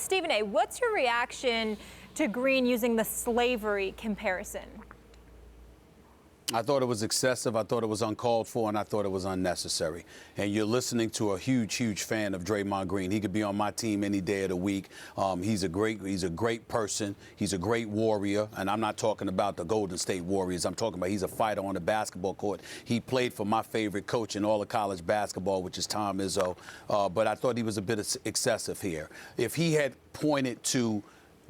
Stephen A., what's your reaction to Green using the slavery comparison? I thought it was excessive, I thought it was uncalled for, and I thought it was unnecessary. And you're listening to a huge, huge fan of Draymond Green. He could be on my team any day of the week. He's a great person. He's a great warrior. And I'm not talking about the Golden State Warriors. I'm talking about he's a fighter on the basketball court. He played for my favorite coach in all of college basketball, which is Tom Izzo. But I thought he was a bit excessive here. If he had pointed to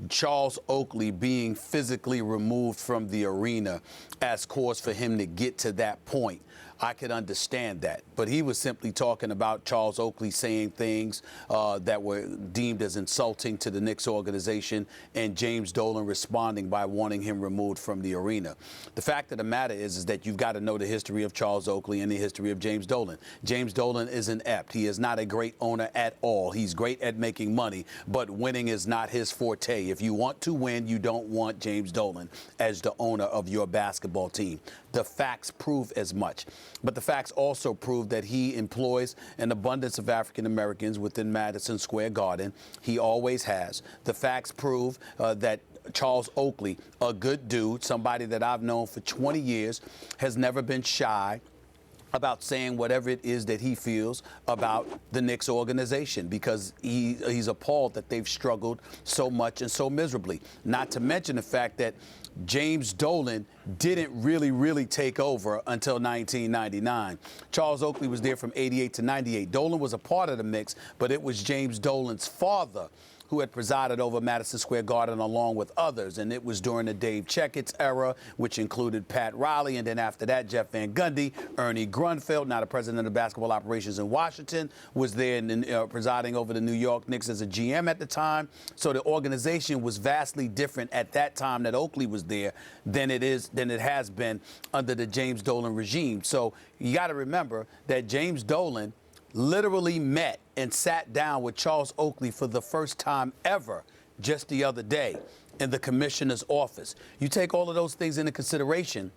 Charles Oakley being physically removed from the arena as cause for him to get to that point, I could understand that. But he was simply talking about Charles Oakley saying things that were deemed as insulting to the Knicks organization, and James Dolan responding by wanting him removed from the arena. The fact of the matter is that you've got to know the history of Charles Oakley and the history of James Dolan. James Dolan is inept. He is not a great owner at all. He's great at making money, but winning is not his forte. If you want to win, you don't want James Dolan as the owner of your basketball team. The facts prove as much. But the facts also prove that he employs an abundance of African Americans within Madison Square Garden. He always has. The facts prove that Charles Oakley, a good dude, somebody that I've known for 20 years, has never been shy about saying whatever it is that he feels about the Knicks organization, because he's appalled that they've struggled so much and so miserably. Not to mention the fact that James Dolan didn't really take over until 1999. Charles Oakley was there from 88 to 98. Dolan was a part of the mix, but it was James Dolan's father who had presided over Madison Square Garden along with others. And it was during the Dave Checkett's era, which included Pat Riley, and then after that, Jeff Van Gundy. Ernie Grunfeld, now the president of basketball operations in Washington, was there and presiding over the New York Knicks as a GM at the time. So the organization was vastly different at that time that Oakley was there than it has been under the James Dolan regime. So you got to remember that James Dolan literally met and sat down with Charles Oakley for the first time ever just the other day in the commissioner's office. You take all of those things into consideration,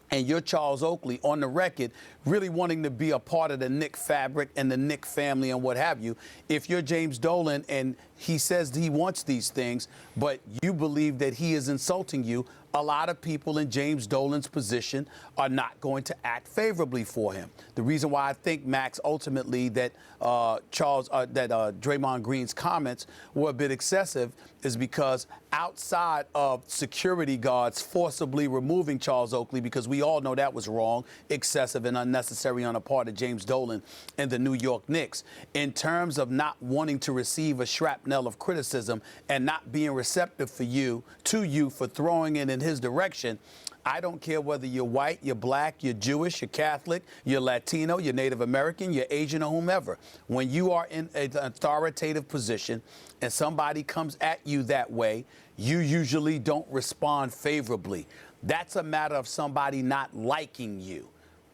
and you're Charles Oakley on the record really wanting to be a part of the Knick fabric and the Knick family and what have you. If you're James Dolan and he says he wants these things, but you believe that he is insulting you, a lot of people in James Dolan's position are not going to act favorably for him. The reason why I think, Max, ultimately that Draymond Green's comments were a bit excessive is because outside of security guards forcibly removing Charles Oakley, because we all know that was wrong, excessive and unnecessary on the part of James Dolan and the New York Knicks, in terms of not wanting to receive a shrapnel of criticism and not being receptive to you for throwing it in his direction. I don't care whether you're white, you're black, you're Jewish, you're Catholic, you're Latino, you're Native American, you're Asian, or whomever. When you are in an authoritative position and somebody comes at you that way, you usually don't respond favorably. That's a matter of somebody not liking you.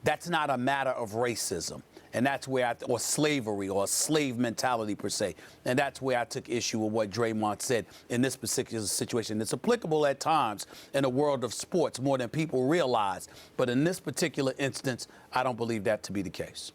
That's not a matter of racism. And that's where or slavery or slave mentality per se. And that's where I took issue with what Draymond said in this particular situation. It's applicable at times in the world of sports more than people realize. But in this particular instance, I don't believe that to be the case.